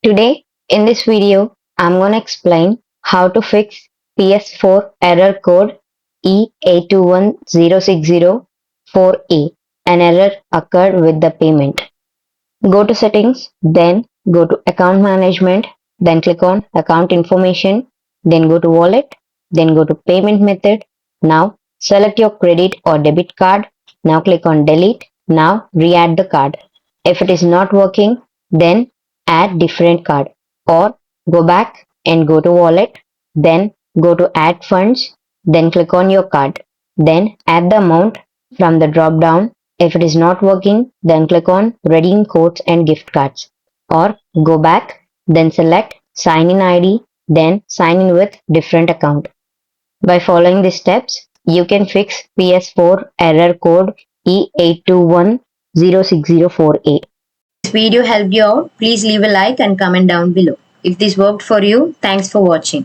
Today, in this video, I'm going to explain how to fix PS4 error code E-8210604A. An error occurred with the payment. Go to settings, then go to account management, then click on account information, then go to wallet, then go to payment method. Now select your credit or debit card. Now click on delete. Now re-add the card. If it is not working, then add different card or go back and go to wallet, then go to add funds, then click on your card, then add the amount from the drop down. If it is not working, then click on redeem codes and gift cards or go back, then select sign in ID, then sign in with different account. By following these steps, you can fix PS4 error code E-8210604A. This video helped you out, please leave a like and comment down below. If this worked for you, thanks for watching.